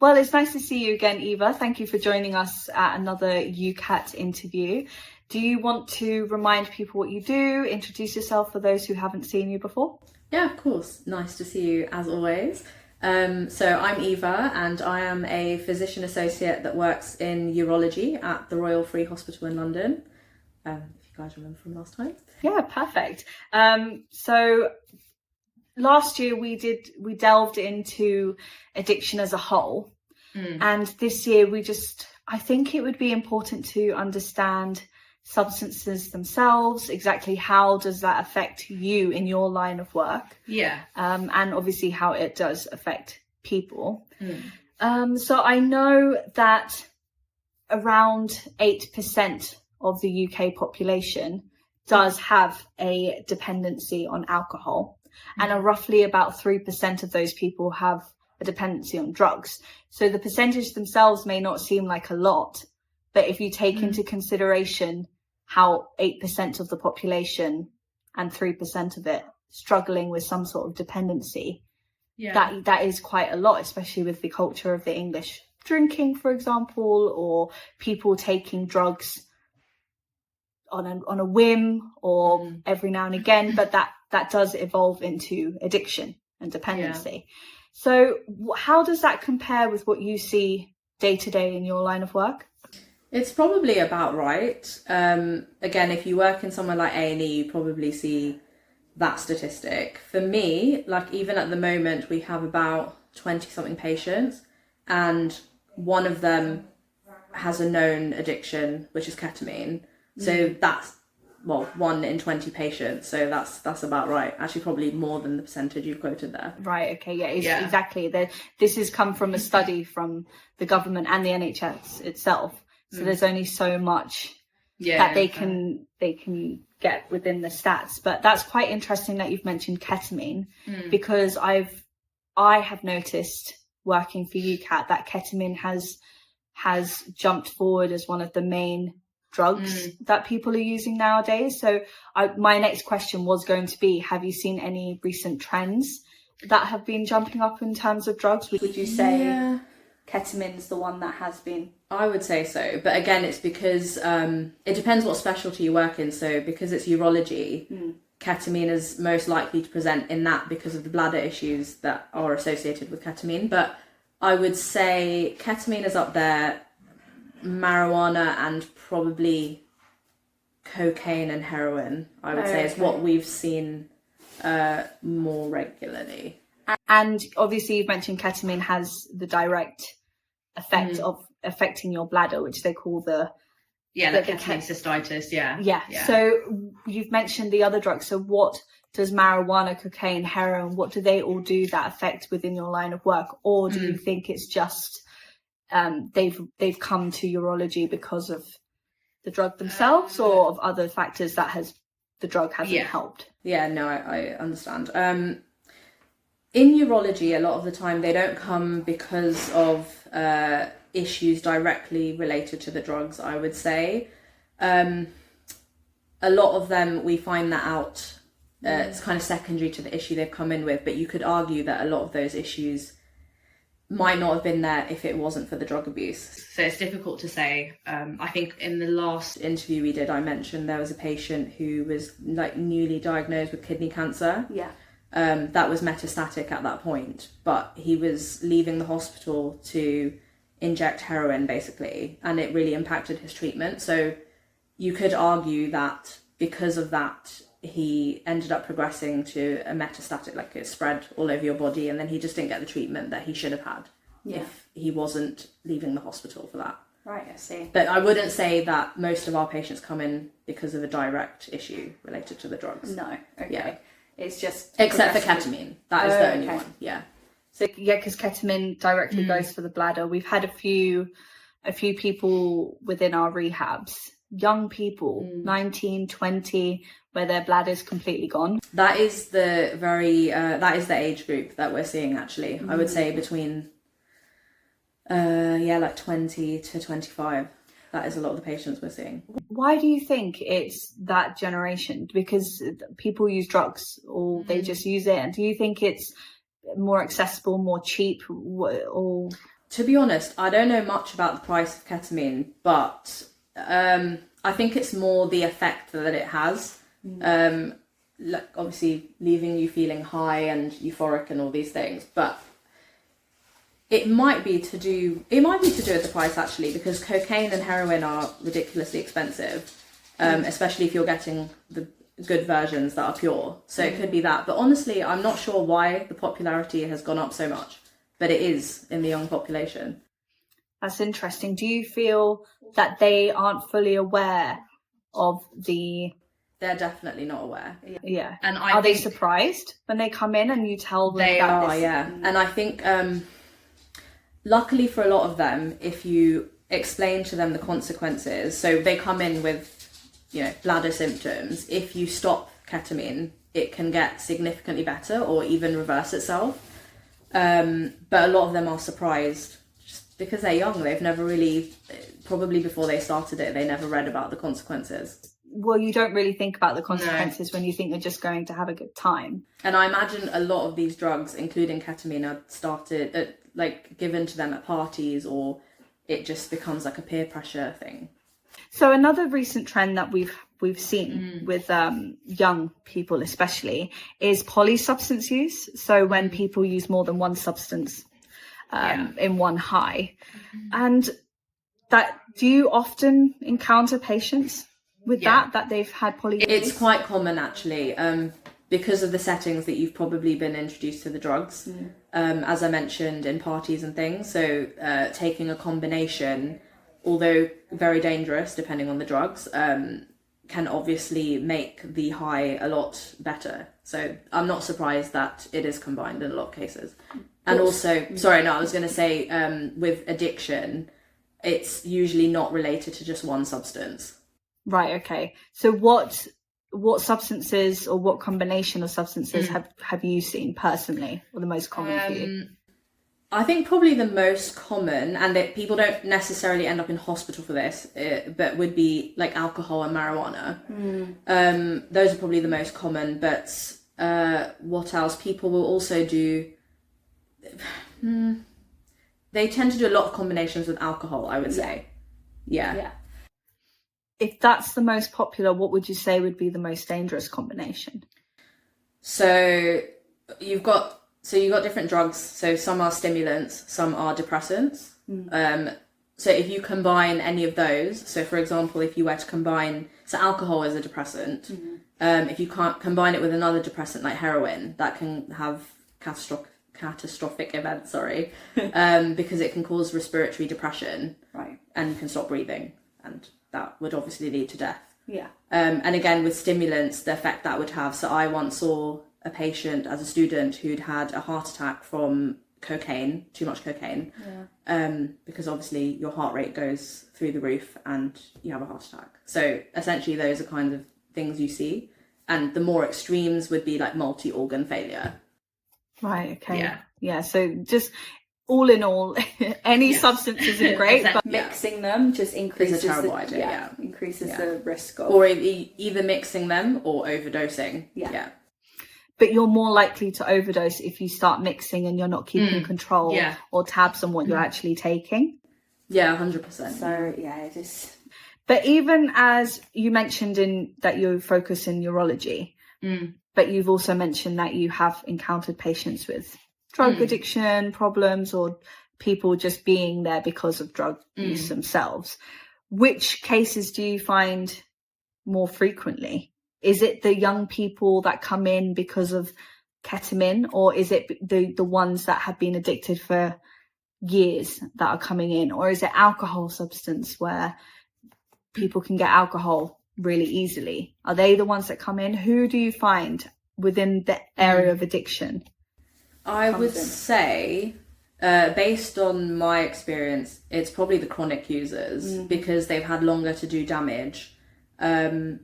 Well, it's nice to see you again, Eva. Thank you for joining us at another UCAT interview. Do you want to remind people what you do, introduce yourself for those who haven't seen you before? Yeah, of course. Nice to see you as always. So I'm Eva and I am a physician associate that works in urology at the Royal Free Hospital in London. If you guys remember from last time. Yeah, perfect. So last year we delved into addiction as a whole. And this year I think it would be important to understand substances themselves, exactly how does that affect you in your line of work, and obviously how it does affect people. So I know that around 8% of the UK population does have a dependency on alcohol, and roughly about 3% of those people have a dependency on drugs. So the percentage themselves may not seem like a lot, but if you take into consideration how 8% of the population and 3% of it struggling with some sort of dependency, that is quite a lot, especially with the culture of the English drinking, for example, or people taking drugs on a whim or every now and again, but that does evolve into addiction and dependency. So how does that compare with what you see day to day in your line of work? It's probably about right. Again, if you work in somewhere like A&E, you probably see that statistic. For me, like even at the moment, we have about 20-something patients, and one of them has a known addiction, which is ketamine. So that's, 1 in 20 patients. So that's about right. Actually, probably more than the percentage you've quoted there. Right. Okay. Yeah. Exactly. This has come from a study from the government and the NHS itself. So there's only so much that they can get within the stats. But that's quite interesting that you've mentioned ketamine, because I have noticed working for UCAT that ketamine has jumped forward as one of the main drugs that people are using nowadays. So my next question was going to be, have you seen any recent trends that have been jumping up in terms of drugs? Would you say ketamine's the one that has been? I would say so, but again, it's because it depends what specialty you work in. So because it's urology, ketamine is most likely to present in that because of the bladder issues that are associated with ketamine. But I would say ketamine is up there, marijuana and probably cocaine and heroin, I would say, is what we've seen more regularly. And obviously you've mentioned ketamine has the direct effect of affecting your bladder, which they call the ketamine cystitis. So you've mentioned the other drugs. So what does marijuana, cocaine, heroin, what do they all do that affect within your line of work? Or do you think it's just they've come to urology because of the drug themselves, or of other factors that the drug hasn't helped? I understand. In urology, a lot of the time they don't come because of issues directly related to the drugs, I would say. A lot of them, we find that out, it's kind of secondary to the issue they've come in with, but you could argue that a lot of those issues might not have been there if it wasn't for the drug abuse. So it's difficult to say. I think in the last interview we did, I mentioned there was a patient who was like newly diagnosed with kidney cancer. That was metastatic at that point, but he was leaving the hospital to inject heroin basically, and it really impacted his treatment. So you could argue that because of that, he ended up progressing to a metastatic, like it spread all over your body, and then he just didn't get the treatment that he should have had if he wasn't leaving the hospital for that. Right, I see. But I wouldn't say that most of our patients come in because of a direct issue related to the drugs. No, okay. It's just... Except for ketamine. That is the only one, So, because ketamine directly goes for the bladder. We've had a few people within our rehabs, young people, 19, 20, where their bladder's completely gone. That is the that is the age group that we're seeing, actually. I would say between, like 20 to 25. That is a lot of the patients we're seeing. Why do you think it's that generation? Because people use drugs, or they just use it. And do you think it's more accessible, more cheap, or... To be honest, I don't know much about the price of ketamine, but I think it's more the effect that it has. Like obviously leaving you feeling high and euphoric and all these things, but it might be to do with the price actually, because cocaine and heroin are ridiculously expensive, especially if you're getting the good versions that are pure. So it could be that. But honestly, I'm not sure why the popularity has gone up so much, but it is in the young population. That's interesting. Do you feel that they aren't fully aware of the... They're definitely not aware. Yeah. And are they surprised when they come in and you tell them they that are, yeah. And I think, luckily for a lot of them, if you explain to them the consequences, so they come in with, you know, bladder symptoms, if you stop ketamine, it can get significantly better or even reverse itself. But a lot of them are surprised just because they're young. They've never really, probably before they started it, they never read about the consequences. Well, you don't really think about the consequences when you think you're just going to have a good time. And I imagine a lot of these drugs, including ketamine, are given to them at parties, or it just becomes like a peer pressure thing. So another recent trend that we've seen with young people especially is polysubstance use. So when people use more than one substance in one high. And that, do you often encounter patients with that they've had poly? It's quite common actually, because of the settings that you've probably been introduced to the drugs, as I mentioned, in parties and things. So taking a combination, although very dangerous depending on the drugs, can obviously make the high a lot better. So I'm not surprised that it is combined in a lot of cases. And also, I was going to say, with addiction, it's usually not related to just one substance. Right, okay. So what substances or what combination of substances have you seen personally, or the most common for you? I think probably the most common, and that people don't necessarily end up in hospital for this, but would be like alcohol and marijuana. Those are probably the most common, but what else? People will also do... They tend to do a lot of combinations with alcohol, I would say. Yeah. If that's the most popular, what would you say would be the most dangerous combination? So you've got different drugs. So some are stimulants, some are depressants. So if you combine any of those, so for example, if you were to combine, so alcohol is a depressant. If you can't combine it with another depressant like heroin, that can have catastrophic events, because it can cause respiratory depression, right, and can stop breathing, and that would obviously lead to death. And again, with stimulants, the effect that would have. So I once saw a patient as a student who'd had a heart attack from cocaine, too much cocaine, because obviously your heart rate goes through the roof and you have a heart attack. So essentially those are kind of things you see. And the more extremes would be like multi-organ failure. Right, okay. Yeah, so just all in all, any substance isn't great, but mixing them just increases a terrible idea. Increases the risk of... Or either mixing them or overdosing. But you're more likely to overdose if you start mixing and you're not keeping control or tabs on what you're actually taking. Yeah, 100%. So, it is... But even as you mentioned that you focus in urology, but you've also mentioned that you have encountered patients with drug addiction problems or people just being there because of drug use themselves. Which cases do you find more frequently? Is it the young people that come in because of ketamine, or is it the ones that have been addicted for years that are coming in, or is it alcohol substance where people can get alcohol really easily? Are they the ones that come in? Who do you find within the area of addiction? I would say, based on my experience, it's probably the chronic users because they've had longer to do damage. And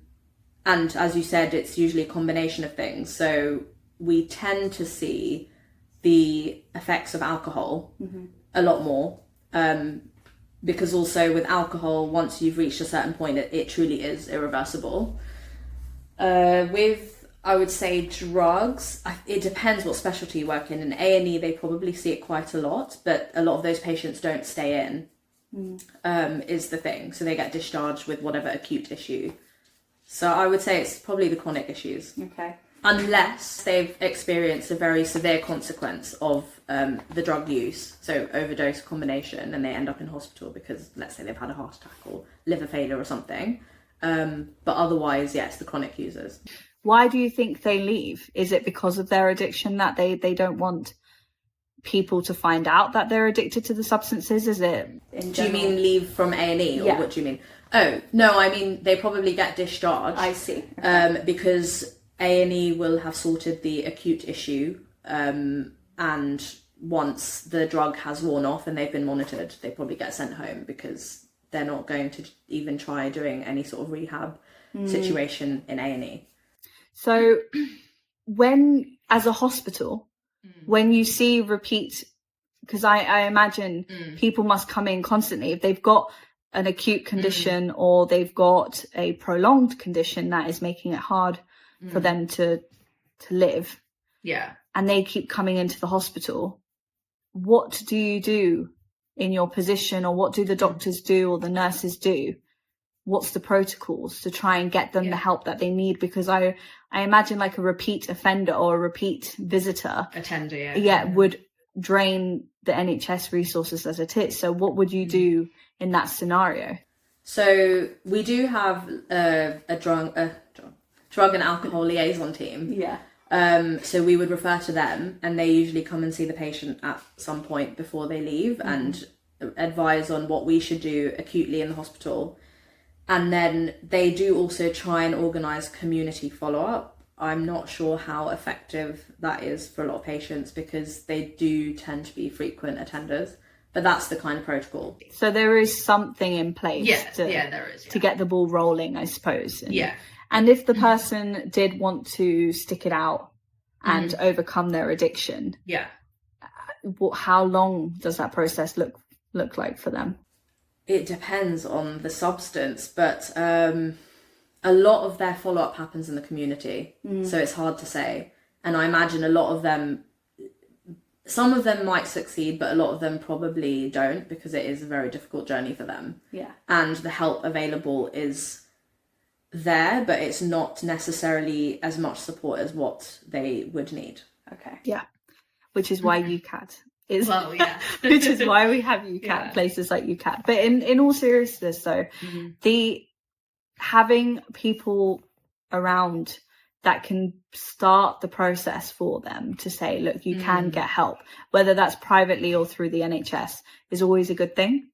as you said, it's usually a combination of things. So we tend to see the effects of alcohol a lot more. Because also with alcohol, once you've reached a certain point, it truly is irreversible. With I would say drugs. It depends what specialty you work in. In A&E, they probably see it quite a lot, but a lot of those patients don't stay in, is the thing. So they get discharged with whatever acute issue. So I would say it's probably the chronic issues. Okay. Unless they've experienced a very severe consequence of the drug use, so overdose combination, and they end up in hospital because, let's say, they've had a heart attack or liver failure or something. But otherwise, yes, the chronic users. Why do you think they leave? Is it because of their addiction that they don't want people to find out that they're addicted to the substances? Is it in general? Do you mean leave from A&E, or Yeah. what do you mean? Oh, no, I mean, they probably get discharged. I see. Okay. Because A&E will have sorted the acute issue, and once the drug has worn off and they've been monitored, they probably get sent home because they're not going to even try doing any sort of rehab situation in A&E. So when, as a hospital, when you see repeat, because I imagine people must come in constantly if they've got an acute condition or they've got a prolonged condition that is making it hard for them to live. Yeah. And they keep coming into the hospital. What do you do in your position, or what do the doctors do or the nurses do? What's the protocols to try and get them the help that they need? Because I imagine like a repeat offender or a repeat visitor Attender, would drain the NHS resources as it is. So what would you do in that scenario? So we do have a drug and alcohol liaison team. Yeah. So we would refer to them, and they usually come and see the patient at some point before they leave and advise on what we should do acutely in the hospital. And then they do also try and organise community follow-up. I'm not sure how effective that is for a lot of patients because they do tend to be frequent attenders, but that's the kind of protocol. So there is something in place there is, to get the ball rolling, I suppose. Yeah. And if the person did want to stick it out and overcome their addiction, how long does that process look like for them? It depends on the substance, but a lot of their follow-up happens in the community, so it's hard to say. And I imagine a lot of them, some of them might succeed, but a lot of them probably don't because it is a very difficult journey for them. Yeah. And the help available is there, but it's not necessarily as much support as what they would need. Okay. Yeah. Which is why UCAT is, which is why we have UCAT, places like UCAT. But in all seriousness though, the having people around that can start the process for them to say, look, you can get help, whether that's privately or through the NHS, is always a good thing.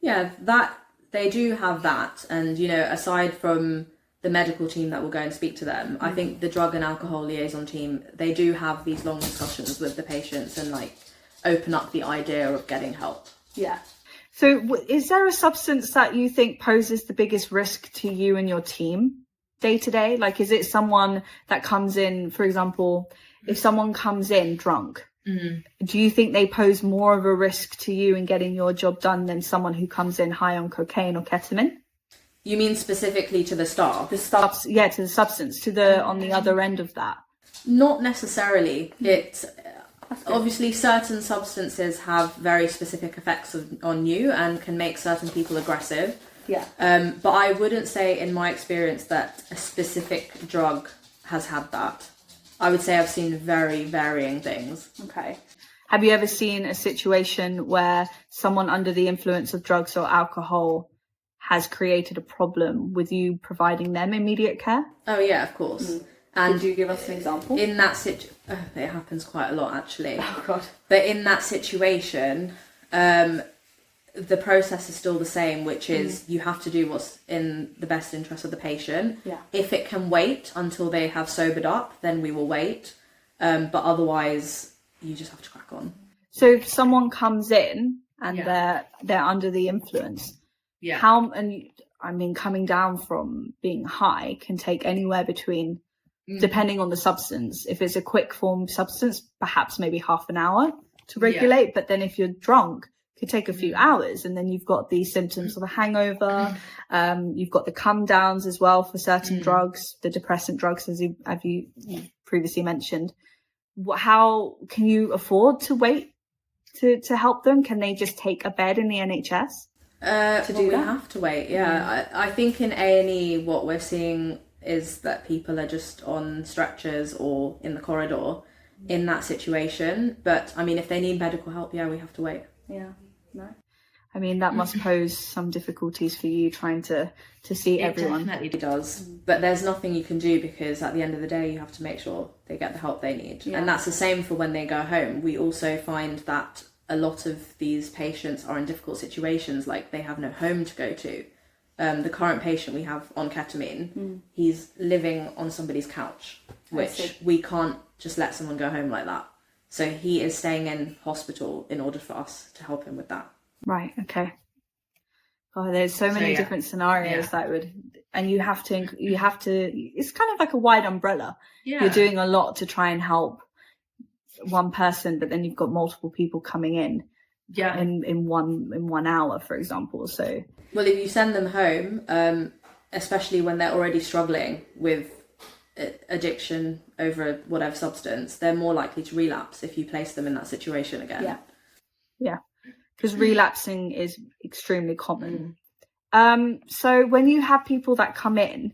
Yeah, that they do have that. And, you know, aside from the medical team that will go and speak to them, I think the drug and alcohol liaison team, they do have these long discussions with the patients and like open up the idea of getting help. Yeah. So is there a substance that you think poses the biggest risk to you and your team day to day? Like, is it someone that comes in, for example, if someone comes in drunk, do you think they pose more of a risk to you in getting your job done than someone who comes in high on cocaine or ketamine? You mean specifically to the staff? To the substance, on the other end of that. Not necessarily. It's obviously certain substances have very specific effects on you and can make certain people aggressive. Yeah. But I wouldn't say in my experience that a specific drug has had that. I would say I've seen very varying things. Okay. Have you ever seen a situation where someone under the influence of drugs or alcohol has created a problem with you providing them immediate care? Oh yeah, of course. And could you give us an example? In that it happens quite a lot actually. Oh God. But in that situation, the process is still the same, which is you have to do what's in the best interest of the patient. Yeah. If it can wait until they have sobered up, then we will wait. But otherwise, you just have to crack on. So if someone comes in and they're under the influence, coming down from being high can take anywhere between, depending on the substance. If it's a quick form substance, perhaps maybe half an hour to regulate. But then if you're drunk, could take a few hours, and then you've got the symptoms of a hangover. You've got the come downs as well for certain drugs, the depressant drugs, as you previously mentioned. How can you afford to wait to help them? Can they just take a bed in the NHS to do that? We have to wait. Yeah, I think in A&E what we're seeing is that people are just on stretchers or in the corridor in that situation. But I mean, if they need medical help, we have to wait. Yeah, no. I mean, that must pose some difficulties for you trying to see everyone. It definitely does. But there's nothing you can do, because at the end of the day, you have to make sure they get the help they need. Yeah. And that's the same for when they go home. We also find that a lot of these patients are in difficult situations, like they have no home to go to. The current patient we have on ketamine, he's living on somebody's couch, which we can't just let someone go home like that. So he is staying in hospital in order for us to help him with that. Right, okay. Oh, there's so many different scenarios that would, and you have to, it's kind of like a wide umbrella. Yeah. You're doing a lot to try and help one person, but then you've got multiple people coming in in 1 hour, for example. So, well, if you send them home, especially when they're already struggling with addiction over whatever substance, they're more likely to relapse if you place them in that situation again. Yeah, because relapsing is extremely common. So when you have people that come in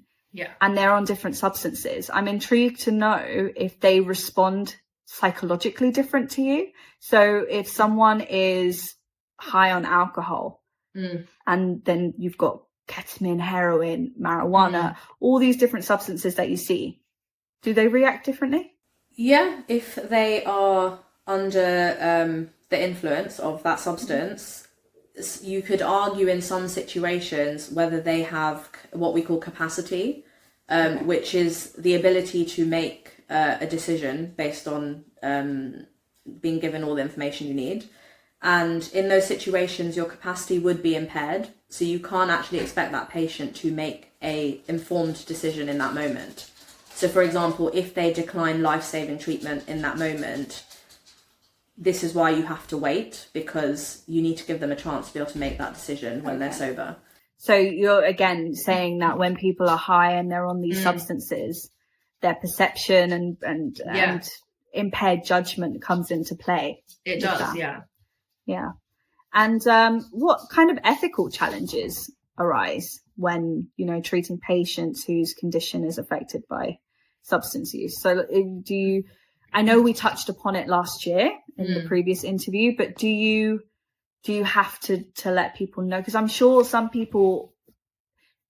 and they're on different substances, I'm intrigued to know if they respond psychologically different to you. So if someone is high on alcohol and then you've got ketamine, heroin, marijuana, all these different substances that you see, do they react differently? Yeah, if they are under the influence of that substance, you could argue in some situations whether they have what we call capacity, which is the ability to make a decision based on being given all the information you need. And in those situations, your capacity would be impaired. So you can't actually expect that patient to make a informed decision in that moment. So for example, if they decline life-saving treatment in that moment, this is why you have to wait, because you need to give them a chance to be able to make that decision when they're sober. So you're again saying that when people are high and they're on these substances, their perception and impaired judgment comes into play. It does, yeah. Yeah. And what kind of ethical challenges arise when, treating patients whose condition is affected by substance use? So I know we touched upon it last year in the previous interview, but do you have to let people know? Because I'm sure some people,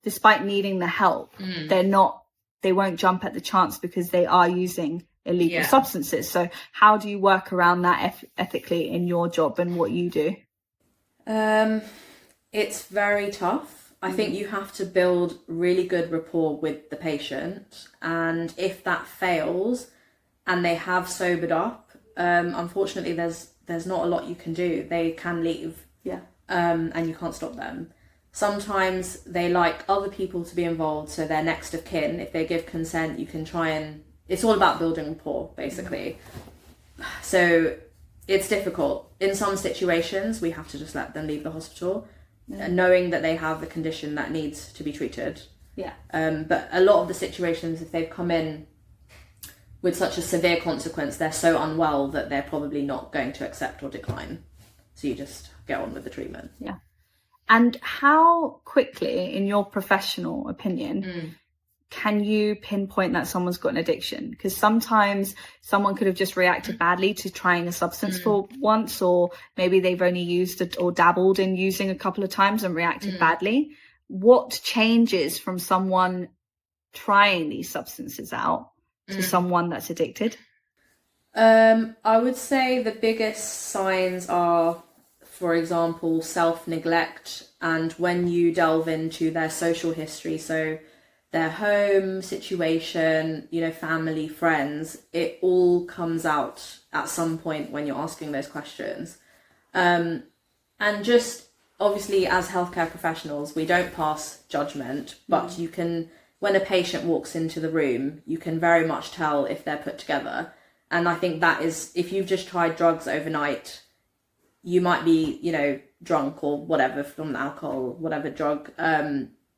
despite needing the help, they won't jump at the chance because they are using illegal substances. So how do you work around that ethically in your job and what you do? It's very tough. I think you have to build really good rapport with the patient, and if that fails and they have sobered up, unfortunately there's not a lot you can do. They can leave, and you can't stop them. Sometimes they like other people to be involved, so they're next of kin. If they give consent, you can try and, it's all about building rapport, basically. So it's difficult. In some situations, we have to just let them leave the hospital, knowing that they have a condition that needs to be treated. Yeah. But a lot of the situations, if they've come in with such a severe consequence, they're so unwell that they're probably not going to accept or decline. So you just get on with the treatment. Yeah. And how quickly, in your professional opinion, can you pinpoint that someone's got an addiction? Because sometimes someone could have just reacted badly to trying a substance for once, or maybe they've only used it or dabbled in using a couple of times and reacted badly. What changes from someone trying these substances out to someone that's addicted? I would say the biggest signs are, for example, self-neglect, and when you delve into their social history, so their home situation, family, friends, it all comes out at some point when you're asking those questions. And just obviously as healthcare professionals, we don't pass judgment, but you can, when a patient walks into the room, you can very much tell if they're put together. And I think that is, if you've just tried drugs overnight, you might be, you know, drunk or whatever from alcohol, whatever drug,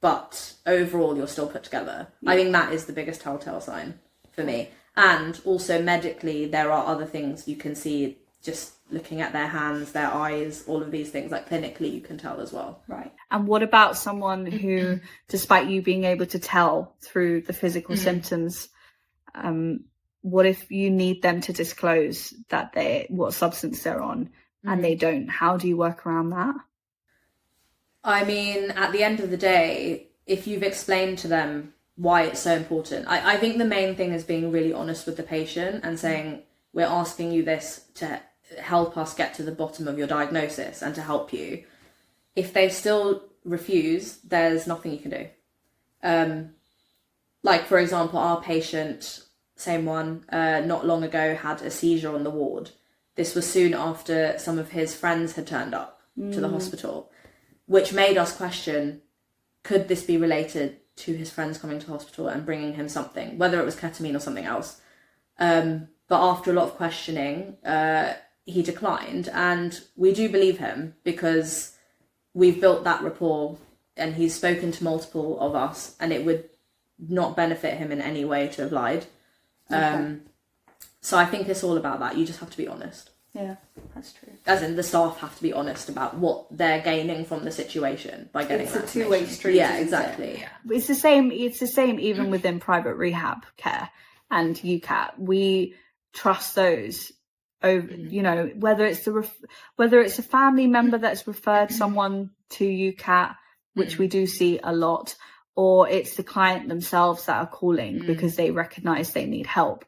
but overall you're still put together. Yeah. I think that is the biggest telltale sign for me. And also medically, there are other things you can see just looking at their hands, their eyes, all of these things, like clinically you can tell as well. Right. And what about someone who, despite you being able to tell through the physical symptoms, what if you need them to disclose that what substance they're on and they don't? How do you work around that? I mean, at the end of the day, if you've explained to them why it's so important, I think the main thing is being really honest with the patient and saying, we're asking you this to help us get to the bottom of your diagnosis and to help you. If they still refuse, there's nothing you can do. Like, for example, our patient, same one, not long ago had a seizure on the ward. This was soon after some of his friends had turned up to the hospital, which made us question, could this be related to his friends coming to hospital and bringing him something, whether it was ketamine or something else. But after a lot of questioning, he declined, and we do believe him because we've built that rapport and he's spoken to multiple of us, and it would not benefit him in any way to have lied. Okay. So I think it's all about that. You just have to be honest. Yeah, that's true. As in, the staff have to be honest about what they're gaining from the situation by getting that. It's a two-way street. Yeah, exactly. Yeah. It's the same even within private rehab care and UCAT. We trust those over, you know, whether it's a family member that's referred someone to UCAT, which we do see a lot, or it's the client themselves that are calling because they recognize they need help.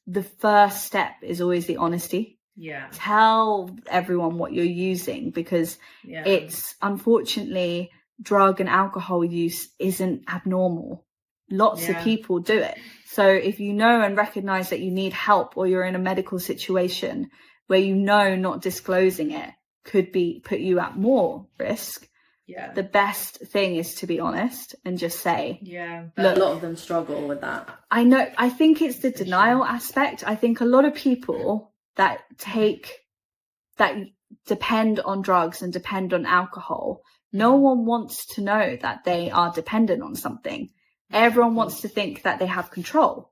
The first step is always the honesty. Yeah. Tell everyone what you're using, because it's, unfortunately, drug and alcohol use isn't abnormal. Lots of people do it. So if you know and recognize that you need help, or you're in a medical situation where you know not disclosing it could put you at more risk, the best thing is to be honest and just say, look, a lot of them struggle with that. I know. I think it's the denial aspect. I think a lot of people that depend on drugs and depend on alcohol, no one wants to know that they are dependent on something. Everyone wants to think that they have control.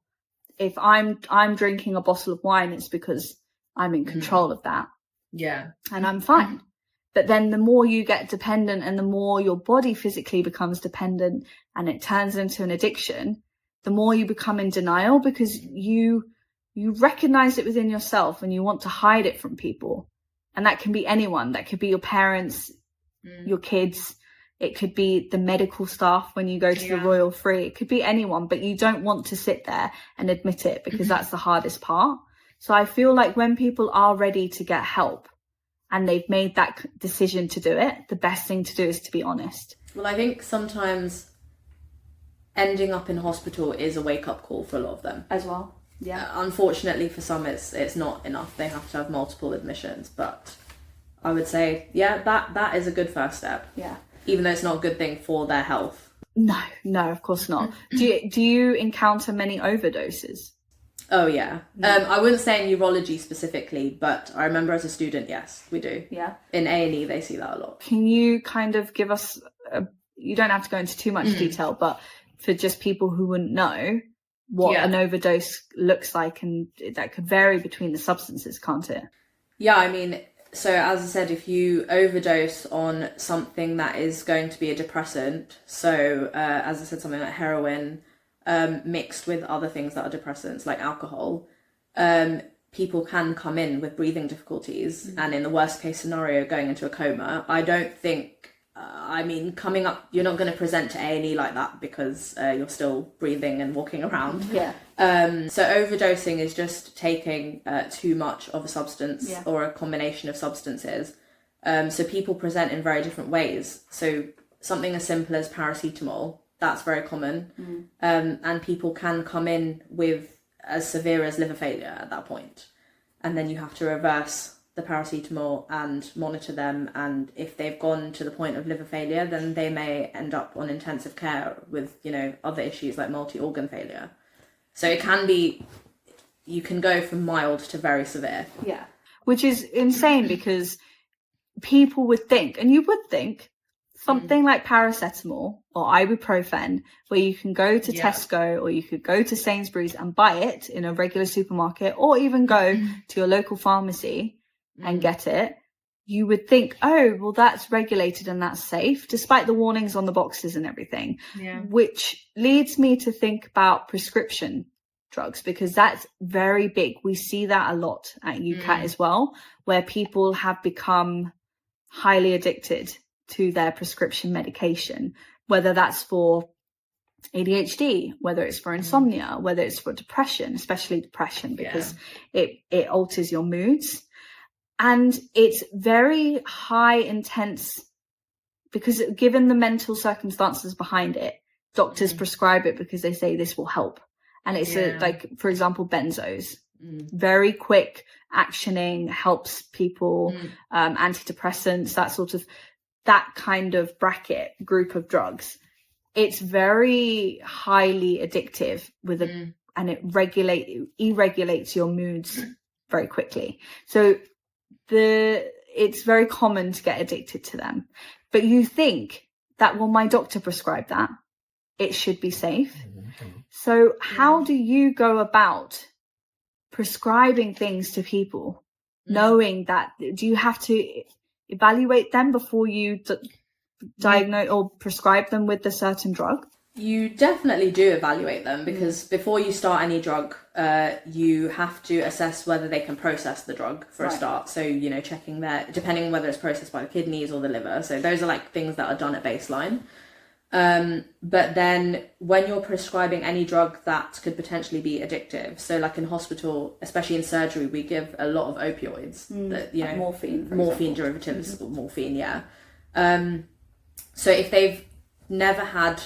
If I'm drinking a bottle of wine, it's because I'm in control of that. Yeah. And I'm fine. But then the more you get dependent and the more your body physically becomes dependent and it turns into an addiction, the more you become in denial, because you recognize it within yourself and you want to hide it from people. And that can be anyone. That could be your parents, your kids. It could be the medical staff when you go to the Royal Free. It could be anyone, but you don't want to sit there and admit it, because that's the hardest part. So I feel like when people are ready to get help and they've made that decision to do it, the best thing to do is to be honest. Well, I think sometimes ending up in hospital is a wake-up call for a lot of them. As well. Yeah. Unfortunately for some, it's not enough. They have to have multiple admissions. But I would say, that is a good first step. Yeah. Even though it's not a good thing for their health. No, of course not. Do you encounter many overdoses? Oh, yeah. I wouldn't say in urology specifically, but I remember as a student, yes, we do. Yeah. In A&E, they see that a lot. Can you kind of give us, you don't have to go into too much detail, but for just people who wouldn't know what an overdose looks like, and that could vary between the substances, can't it? Yeah, I mean, so as I said, if you overdose on something that is going to be a depressant, so as I said, something like heroin, mixed with other things that are depressants like alcohol, people can come in with breathing difficulties and in the worst case scenario going into a coma. I don't think, coming up, you're not going to present to A&E like that because you're still breathing and walking around. Yeah. So overdosing is just taking too much of a substance or a combination of substances. So people present in very different ways. So something as simple as paracetamol, that's very common. And people can come in with as severe as liver failure at that point. And then you have to reverse the paracetamol and monitor them. And if they've gone to the point of liver failure, then they may end up on intensive care with, other issues like multi-organ failure. So it can be, you can go from mild to very severe. Yeah. Which is insane, because people would think, and you would think, something like paracetamol or ibuprofen, where you can go to Tesco or you could go to Sainsbury's and buy it in a regular supermarket, or even go to your local pharmacy and get it, you would think, oh, well, that's regulated and that's safe, despite the warnings on the boxes and everything. Which leads me to think about prescription drugs, because that's very big. We see that a lot at UCAT as well, where people have become highly addicted to their prescription medication, whether that's for ADHD, whether it's for insomnia, whether it's for depression, especially depression, because it alters your moods. And it's very high intense, because given the mental circumstances behind it, doctors prescribe it because they say this will help. And it's like, for example, benzos, very quick actioning, helps people, antidepressants, that kind of bracket group of drugs. It's very highly addictive and it regulates your moods very quickly. So it's very common to get addicted to them. But you think that, well, my doctor prescribed that, it should be safe. So how do you go about prescribing things to people, knowing that? Do you have to evaluate them before you diagnose or prescribe them with a certain drug? You definitely do evaluate them, because before you start any drug, you have to assess whether they can process the drug for a start. So, checking depending on whether it's processed by the kidneys or the liver. So those are like things that are done at baseline. But then when you're prescribing any drug that could potentially be addictive, so like in hospital, especially in surgery, we give a lot of opioids, that, like morphine derivatives, morphine, so if they've never had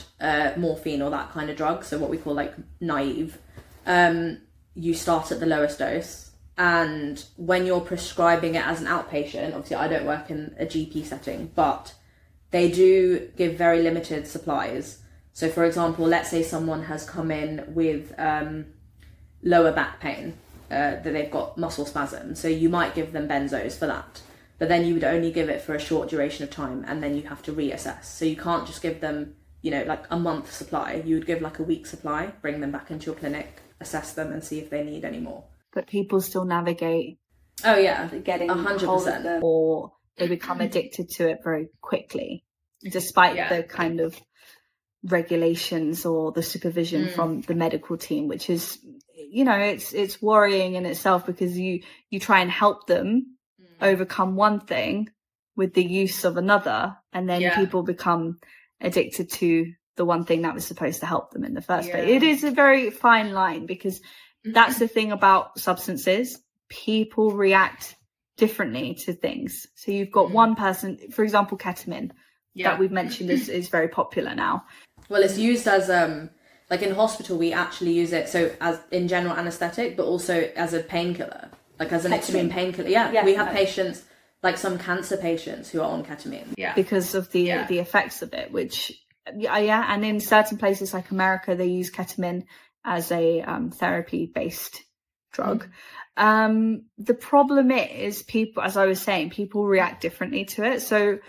morphine or that kind of drug, so what we call like naive, you start at the lowest dose. And when you're prescribing it as an outpatient, obviously I don't work in a GP setting, but they do give very limited supplies. So for example, let's say someone has come in with lower back pain, that they've got muscle spasm. So you might give them benzos for that, but then you would only give it for a short duration of time, and then you have to reassess. So you can't just give them, like a month supply. You would give like a week supply, bring them back into your clinic, assess them and see if they need any more. But people still navigate. Oh yeah, getting 100%. Or they become addicted to it very quickly, despite the kind of regulations or the supervision from the medical team, which is, it's worrying in itself, because you try and help them overcome one thing with the use of another, and then people become addicted to the one thing that was supposed to help them in the first place. It is a very fine line, because that's the thing about substances. People react differently to things. So you've got one person, for example, ketamine, that we've mentioned is very popular now. Well, it's used as like in hospital, we actually use it so as in general anesthetic, but also as a painkiller, like as an extreme painkiller. We have patients, like some cancer patients, who are on ketamine because of the effects of it, which and in certain places like America, they use ketamine as a therapy-based drug. The problem is, people, as I was saying, people react differently to it. So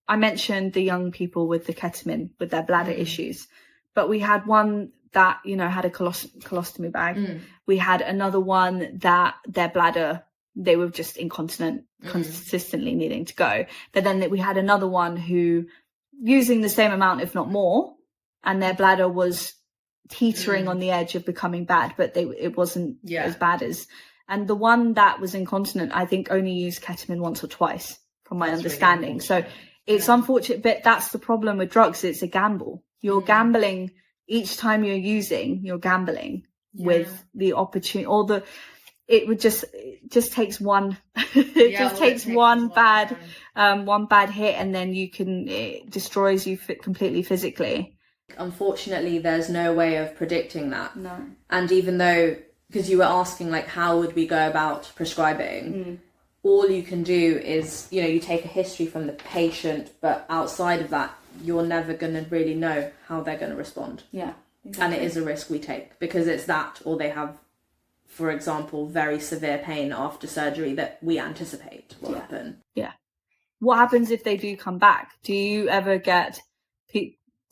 I mentioned the young people with the ketamine, with their bladder issues, but we had one that, had a colostomy bag. We had another one that their bladder, they were just incontinent, consistently needing to go. But then we had another one who using the same amount, if not more, and their bladder was teetering on the edge of becoming bad, but it wasn't as bad as. And the one that was incontinent, I think, only used ketamine once or twice, from my understanding. Really, so it's unfortunate, but that's the problem with drugs. It's a gamble. You're gambling each time you're gambling with the opportunity, or it just takes one, takes one bad hit, and then it destroys you completely physically. Unfortunately, there's no way of predicting that. No. And even though, because you were asking, like, how would we go about prescribing? All you can do is, you take a history from the patient, but outside of that, you're never going to really know how they're going to respond. Yeah. Exactly. And it is a risk we take, because it's that, or they have for example, very severe pain after surgery that we anticipate will happen. Yeah. What happens if they do come back? Do you ever get...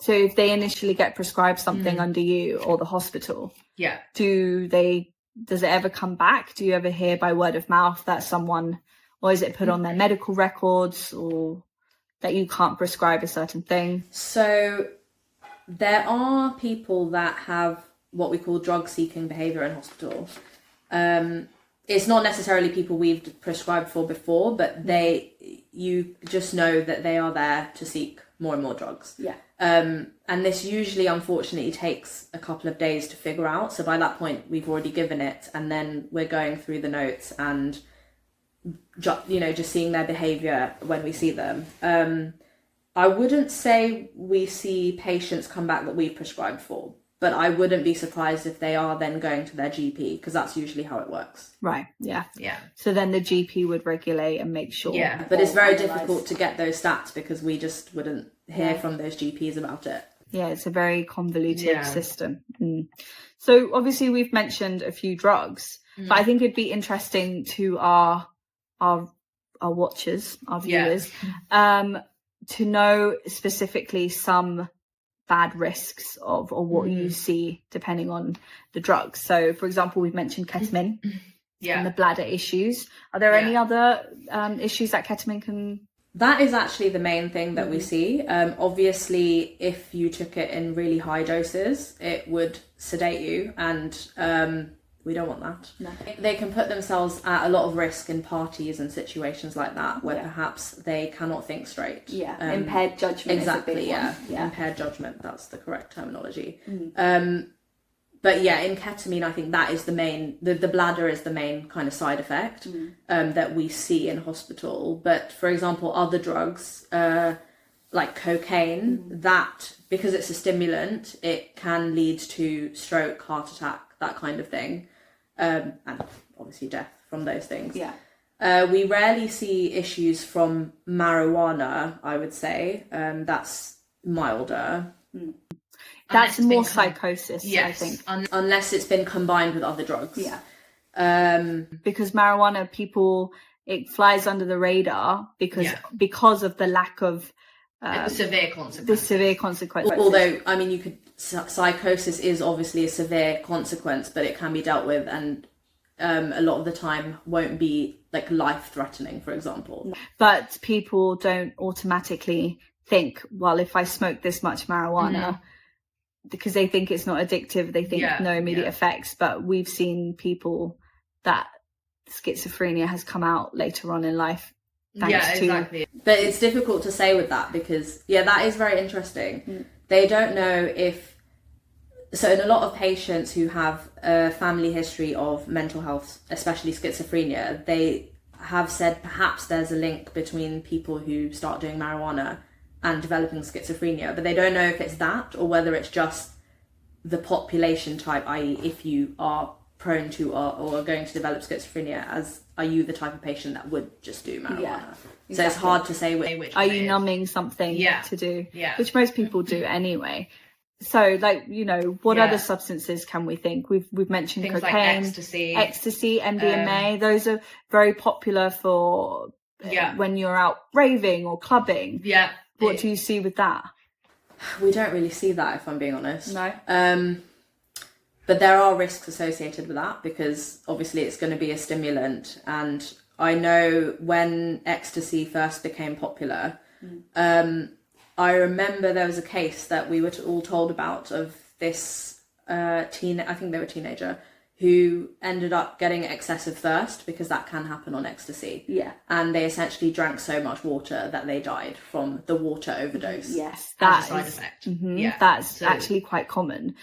So if they initially get prescribed something under you or the hospital, does it ever come back? Do you ever hear by word of mouth that someone, or is it put on their medical records, or that you can't prescribe a certain thing? So there are people that have what we call drug-seeking behaviour in hospital. It's not necessarily people we've prescribed for before, but you just know that they are there to seek more and more drugs. Yeah. And this usually, unfortunately, takes a couple of days to figure out. So by that point, we've already given it, and then we're going through the notes and, just seeing their behaviour when we see them. I wouldn't say we see patients come back that we've prescribed for, but I wouldn't be surprised if they are then going to their GP, because that's usually how it works. Right, yeah. Yeah. So then the GP would regulate and make sure. Yeah. But it's very difficult to get those stats because we just wouldn't hear from those GPs about it. Yeah, it's a very convoluted system. So obviously we've mentioned a few drugs, but I think it'd be interesting to our watchers, our viewers, to know specifically some bad risks of or what you see depending on the drugs. So for example, we've mentioned ketamine and the bladder issues. Are there any other issues that ketamine can... That is actually the main thing that we see. Obviously, if you took it in really high doses, it would sedate you, and we don't want that. No. They can put themselves at a lot of risk in parties and situations like that, where perhaps they cannot think straight. Yeah, impaired judgment. Exactly, is a big one. Impaired judgment, that's the correct terminology. But yeah, in ketamine, I think that is the main, the bladder is the main kind of side effect that we see in hospital. But for example, other drugs like cocaine, that, because it's a stimulant, it can lead to stroke, heart attack, that kind of thing. And obviously death from those things. Yeah. We rarely see issues from marijuana, I would say. That's milder. That's more psychosis, I think. Unless it's been combined with other drugs. Yeah. Because marijuana, it flies under the radar because of the lack of the severe consequences. Although, I mean, psychosis is obviously a severe consequence, but it can be dealt with, and a lot of the time won't be like life-threatening, for example. But people don't automatically think, well, if I smoke this much marijuana, because they think it's not addictive, they think no immediate effects. But we've seen people that schizophrenia has come out later on in life. Exactly. But it's difficult to say with that because, that is very interesting. They don't know if... So in a lot of patients who have a family history of mental health, especially schizophrenia, they have said perhaps there's a link between people who start doing marijuana and developing schizophrenia, but they don't know if it's that or whether it's just the population type, i.e. if you are prone to or are going to develop schizophrenia, are you the type of patient that would just do marijuana? So it's hard to say which are you numbing something to do, which most people do anyway. So what other substances can we think? We've mentioned things cocaine, like ecstasy, MDMA. Those are very popular for when you're out raving or clubbing. What do you see with that? We don't really see that, if I'm being honest. No. But there are risks associated with that because obviously it's going to be a stimulant. And I know when ecstasy first became popular, I remember there was a case that we were all told about of this I think they were a teenager, who ended up getting excessive thirst because that can happen on ecstasy. Yeah. And they essentially drank so much water that they died from the water overdose. Yes, that's a side effect. That's actually quite common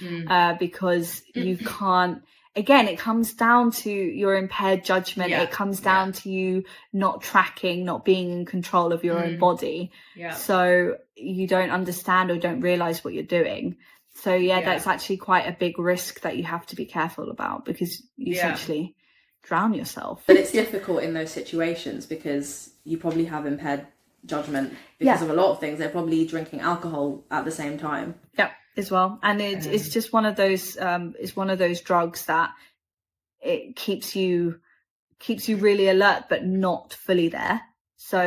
because you can't... Again, it comes down to your impaired judgment. It comes down to you not tracking, not being in control of your own body. So you don't understand or don't realise what you're doing. So that's actually quite a big risk that you have to be careful about because you essentially drown yourself. But it's difficult in those situations because you probably have impaired judgment because of a lot of things. They're probably drinking alcohol at the same time. Yeah, as well. And it's just one of those it's one of those drugs that it keeps you really alert but not fully there. So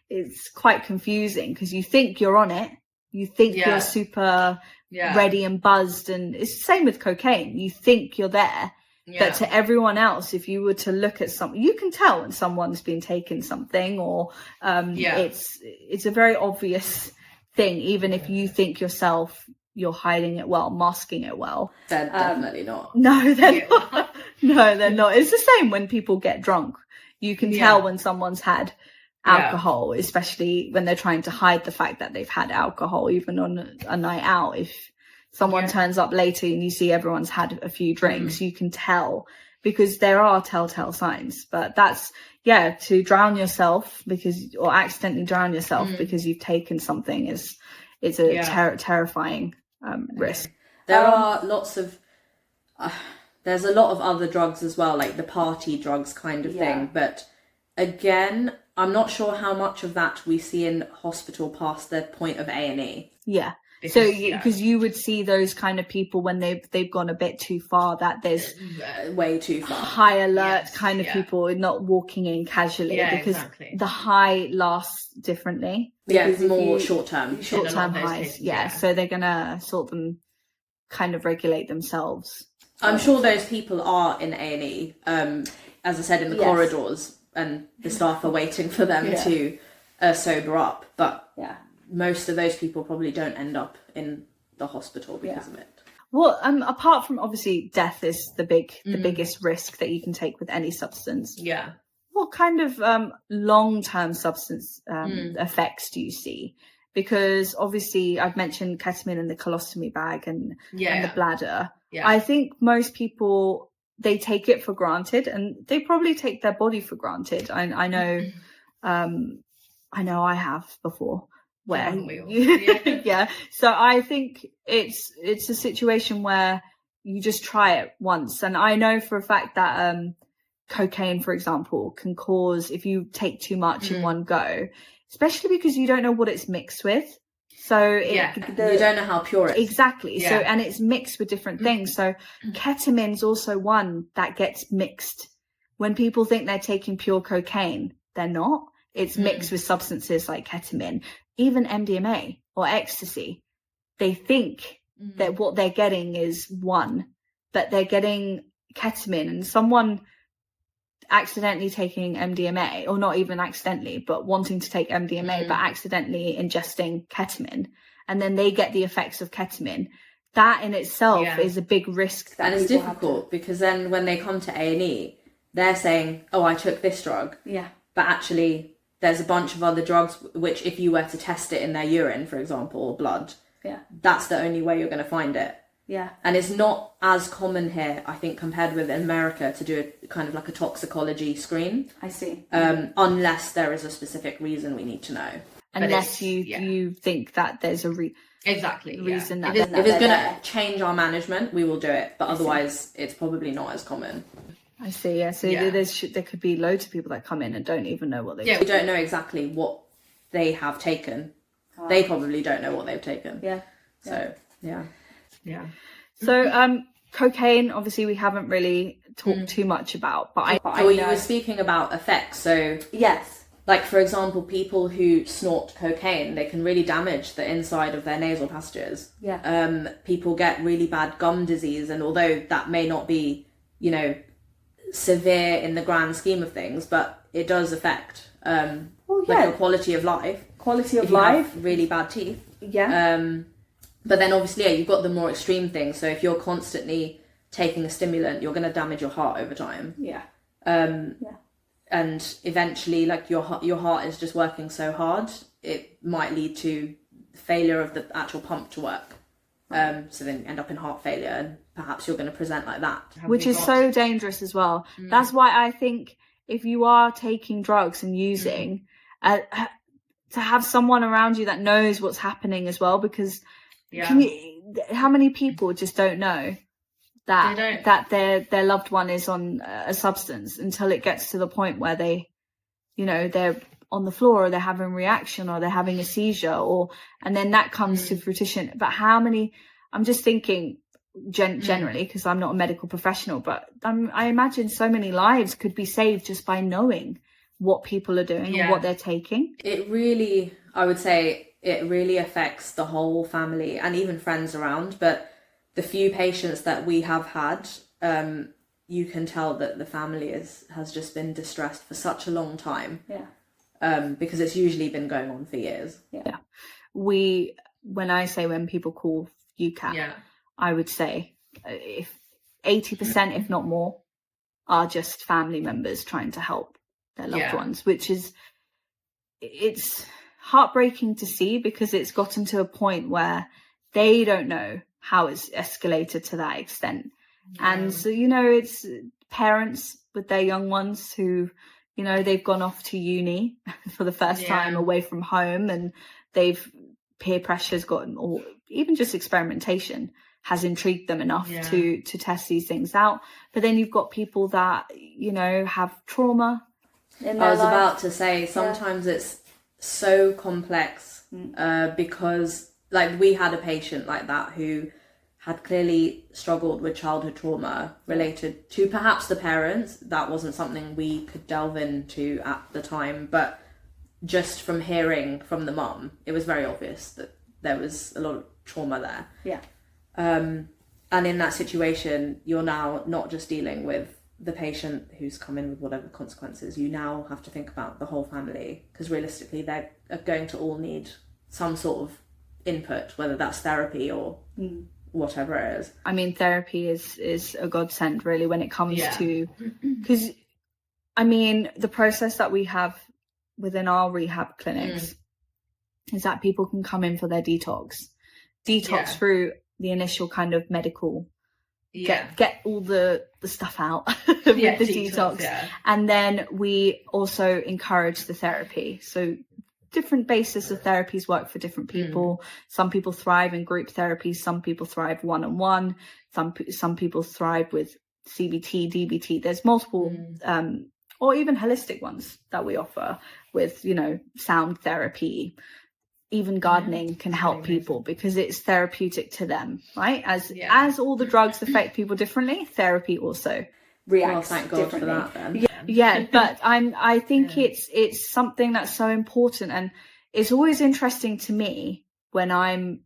it's quite confusing, because you think you're on it, you think you're super ready and buzzed, and it's the same with cocaine. You think you're there, but to everyone else, if you were to look at something, you can tell when someone's been taking something, or it's a very obvious thing, even if you think yourself you're hiding it well, masking it well. They're definitely not. No, they're not. No, they're not. It's the same when people get drunk. You can tell when someone's had alcohol, especially when they're trying to hide the fact that they've had alcohol, even on a night out. If someone turns up later and you see everyone's had a few drinks, you can tell, because there are telltale signs. But that's, to drown yourself or accidentally drown yourself because you've taken something is a terrifying risk. There are lots of there's a lot of other drugs as well, like the party drugs kind of thing, but again, I'm not sure how much of that we see in hospital past the point of A&E. Because you would see those kind of people when they've gone a bit too far, that there's way too far high alert kind of people not walking in casually, because the high lasts differently. It's more short-term highs. So they're gonna sort them, kind of regulate themselves. I'm sure those people are in A&E, as I said, in the corridors, and the staff are waiting for them to sober up, but most of those people probably don't end up in the hospital because of it. Well, apart from obviously death is the biggest risk that you can take with any substance. What kind of long-term substance effects do you see? Because obviously I've mentioned ketamine in the colostomy bag and the bladder. I think most people, they take it for granted, and they probably take their body for granted. I know I have before. Where so I think it's a situation where you just try it once, and I know for a fact that cocaine, for example, can cause, if you take too much in one go, especially because you don't know what it's mixed with, so you don't know how pure it is. Exactly. So, and it's mixed with different things. So ketamine's also one that gets mixed. When people think they're taking pure cocaine, they're not. It's mixed with substances like ketamine, even MDMA or ecstasy. They think that what they're getting is one, but they're getting ketamine. And someone accidentally taking MDMA, or not even accidentally, but wanting to take MDMA, but accidentally ingesting ketamine, and then they get the effects of ketamine. That in itself is a big risk. And it's difficult because then when they come to A&E, they're saying, oh, I took this drug. But actually, there's a bunch of other drugs which, if you were to test it in their urine, for example, or blood, that's the only way you're going to find it. And it's not as common here, I think, compared with America, to do a kind of like a toxicology screen. I see. Unless there is a specific reason we need to know. Unless you think that there's a reason that if it's going to change our management, we will do it. But otherwise, it's probably not as common. I see. So there could be loads of people that come in and don't even know what they we don't know exactly what they have taken. They probably don't know what they've taken. So cocaine, obviously we haven't really talked too much about, but you were speaking about effects. So like, for example, people who snort cocaine, they can really damage the inside of their nasal passages. People get really bad gum disease, and although that may not be, severe in the grand scheme of things, but it does affect like your quality of life. Have really bad teeth. But then obviously you've got the more extreme things. So if you're constantly taking a stimulant, you're going to damage your heart over time. And eventually, like, your heart is just working so hard, it might lead to failure of the actual pump to work. So then you end up in heart failure, and perhaps you're going to present like that. Which is so dangerous as well. That's why I think if you are taking drugs and using, to have someone around you that knows what's happening as well, because how many people just don't know that their loved one is on a substance until it gets to the point where they're on the floor, or they're having a reaction, or they're having a seizure, and then that comes to fruition. But how many, I'm just thinking, generally, because I'm not a medical professional, but I imagine so many lives could be saved just by knowing what people are doing and what they're taking. It really, I would say, it really affects the whole family and even friends around. But the few patients that we have had, you can tell that the family has just been distressed for such a long time. Because it's usually been going on for years. When people call UCAT, I would say if 80%, if not more, are just family members trying to help their loved ones, which it's heartbreaking to see, because it's gotten to a point where they don't know how it's escalated to that extent. And so, it's parents with their young ones who, they've gone off to uni for the first time away from home, and peer pressure's gotten, or even just experimentation has intrigued them enough to test these things out. But then you've got people that, have trauma in their I was life. about to say, sometimes it's so complex, because like we had a patient like that who had clearly struggled with childhood trauma related to perhaps the parents. That wasn't something we could delve into at the time, but just from hearing from the mum, it was very obvious that there was a lot of trauma there. And in that situation, you're now not just dealing with the patient who's come in with whatever consequences. You now have to think about the whole family, because realistically they're going to all need some sort of input, whether that's therapy or whatever it is. I mean, therapy is a godsend, really, when it comes to, because the process that we have within our rehab clinics is that people can come in for their detox through the initial kind of medical, get all the stuff out with the detox. And then we also encourage the therapy. So different basis of therapies work for different people. Some people thrive in group therapy, some people thrive one-on-one, some people thrive with CBT, DBT. There's multiple or even holistic ones that we offer with, sound therapy. Even gardening can help people because it's therapeutic to them, right? As all the drugs affect people differently, therapy also reacts thank God for that then. But I think it's something that's so important, and it's always interesting to me when I'm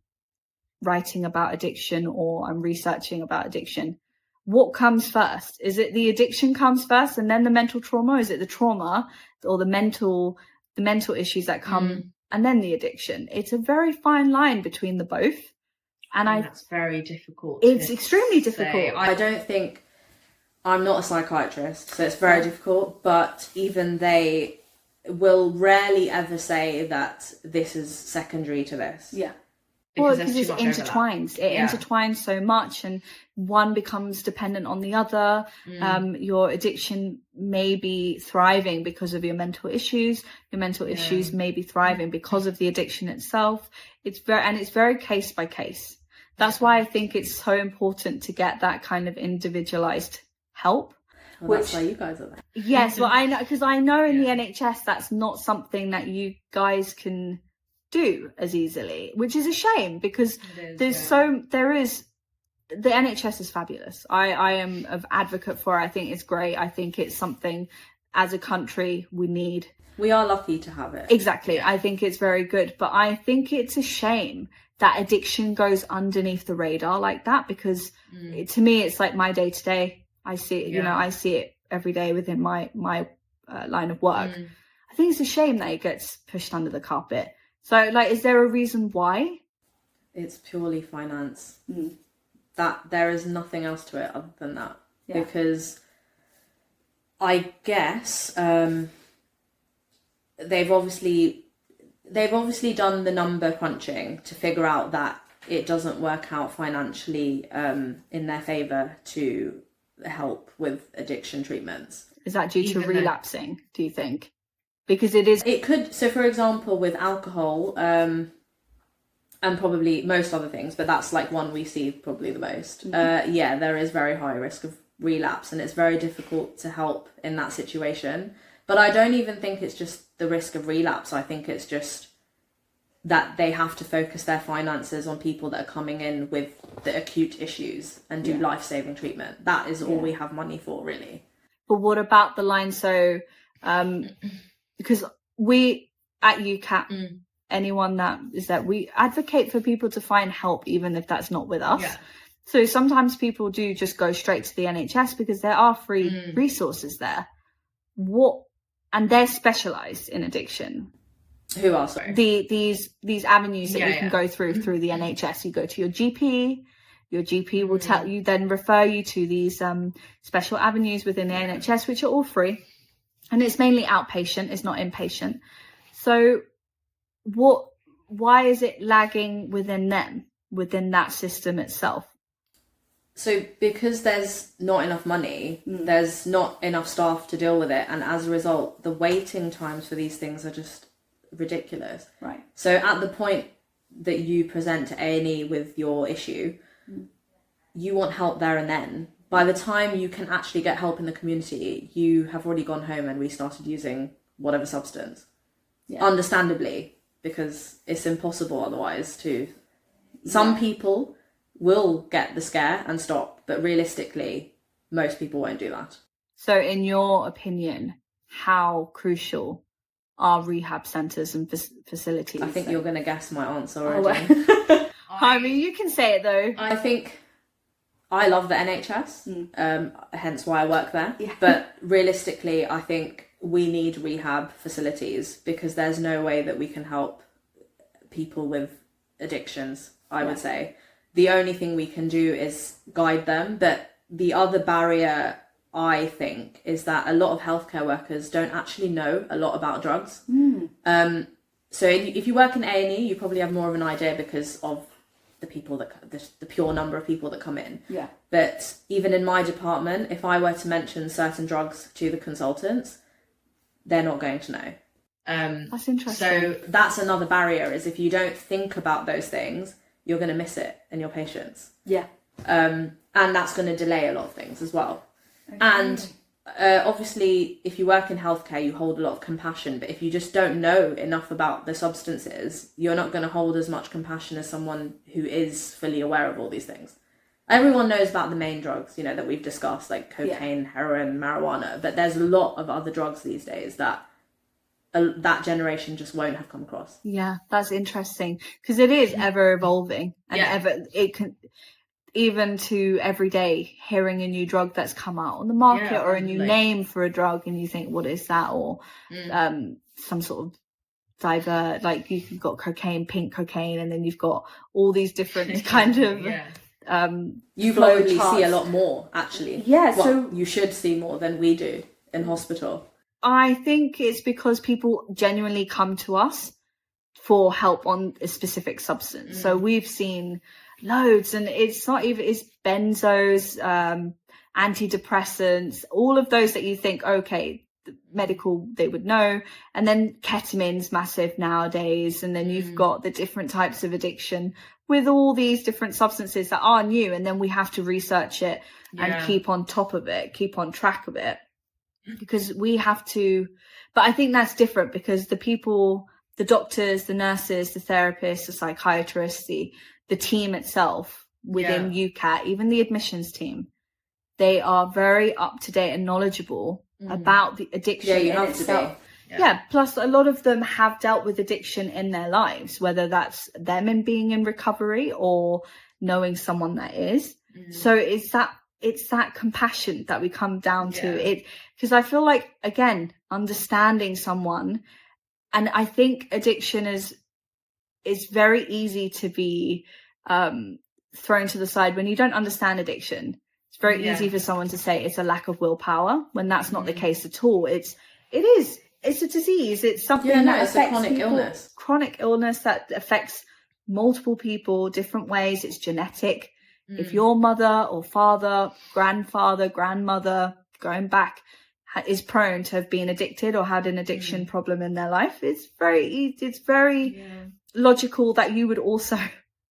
writing about addiction or I'm researching about addiction. What comes first? Is it the addiction comes first and then the mental trauma? Is it the trauma or the mental issues that come and then the addiction? It's a very fine line between the both, and that's very difficult. It's extremely difficult. I don't think, I'm not a psychiatrist, so it's very difficult, but even they will rarely ever say that this is secondary to this. Because it intertwines. It intertwines so much, and one becomes dependent on the other. Your addiction may be thriving because of your mental issues. Your mental issues may be thriving because of the addiction itself. It's very case by case. That's why I think it's so important to get that kind of individualized help. Well, that's why you guys are there. Yes, well, I know, because I know in the NHS that's not something that you guys can do as easily, which is a shame, because the NHS is fabulous. I am an advocate for it. I think it's great. I think it's something as a country we need. We are lucky to have it. Exactly. I think it's very good, but I think it's a shame that addiction goes underneath the radar like that, because to me it's like my day to day. I see it, I see it every day within my line of work. I think it's a shame that it gets pushed under the carpet. So, is there a reason why? It's purely finance. That there is nothing else to it other than that. Because I guess they've obviously done the number crunching to figure out that it doesn't work out financially in their favour to help with addiction treatments. Is that due to relapsing, do you think? Because it could. So for example, with alcohol and probably most other things, but that's like one we see probably the most. There is very high risk of relapse, and it's very difficult to help in that situation. But I don't even think it's just the risk of relapse. I think it's just that they have to focus their finances on people that are coming in with the acute issues and do life-saving treatment. That is all we have money for, really. But what about the line? So, because we at UCAT, anyone that is that we advocate for people to find help, even if that's not with us. Yeah. So sometimes people do just go straight to the NHS because there are free resources there. And they're specialised in addiction. Who are, sorry? These avenues that you can go through the NHS. You go to your GP. Your GP will tell you, then refer you to these special avenues within the NHS, which are all free. And it's mainly outpatient, it's not inpatient. So why is it lagging within that system itself? So because there's not enough money, there's not enough staff to deal with it. And as a result, the waiting times for these things are just ridiculous. Right. So at the point that you present to A&E with your issue, you want help there and then. By the time you can actually get help in the community, you have already gone home and restarted using whatever substance. Yeah. Understandably, because it's impossible otherwise to... Some people will get the scare and stop, but realistically, most people won't do that. So in your opinion, how crucial are rehab centres and facilities? I think you're going to guess my answer already. I mean, you can say it though. I think I love the NHS, hence why I work there. Yeah. But realistically, I think we need rehab facilities because there's no way that we can help people with addictions, I would say. The only thing we can do is guide them. But the other barrier, I think, is that a lot of healthcare workers don't actually know a lot about drugs. So if you work in A&E, you probably have more of an idea because of the people the pure number of people that come in. Yeah. But even in my department, if I were to mention certain drugs to the consultants, they're not going to know. That's interesting. So that's another barrier, is if you don't think about those things, you're going to miss it in your patients. Yeah. And that's going to delay a lot of things as well. Okay. And obviously, if you work in healthcare, you hold a lot of compassion. But if you just don't know enough about the substances, you're not going to hold as much compassion as someone who is fully aware of all these things. Everyone knows about the main drugs, that we've discussed, like cocaine, heroin, marijuana. But there's a lot of other drugs these days that that generation just won't have come across. Yeah, that's interesting because it is ever evolving and it can... Even to every day hearing a new drug that's come out on the market or a new name for a drug and you think, what is that? Or some sort of divert, like you've got cocaine, pink cocaine, and then you've got all these different kind of you globally see a lot more, actually. So you should see more than we do in hospital. I think it's because people genuinely come to us for help on a specific substance. So we've seen loads, and it's benzos, antidepressants, all of those that you think, okay, medical, they would know. And then ketamine's massive nowadays. And then you've got the different types of addiction with all these different substances that are new. And then we have to research it and keep on top of it, keep on track of it, because we have to. But I think that's different because the people, the doctors, the nurses, the therapists, the psychiatrists, the team itself within UCAT, even the admissions team, they are very up to date and knowledgeable about the addiction in itself. Plus a lot of them have dealt with addiction in their lives, whether that's them in being in recovery or knowing someone that is. So it's that compassion that we come down to it, because I feel like, again, understanding someone, and I think addiction is very easy to be thrown to the side when you don't understand addiction. It's very easy for someone to say it's a lack of willpower when that's not the case at all. It's a disease. It's something that affects a chronic illness. Chronic illness that affects multiple people different ways. It's genetic. If your mother or father, grandfather, grandmother, going back, is prone to have been addicted or had an addiction problem in their life, it's very logical that you would also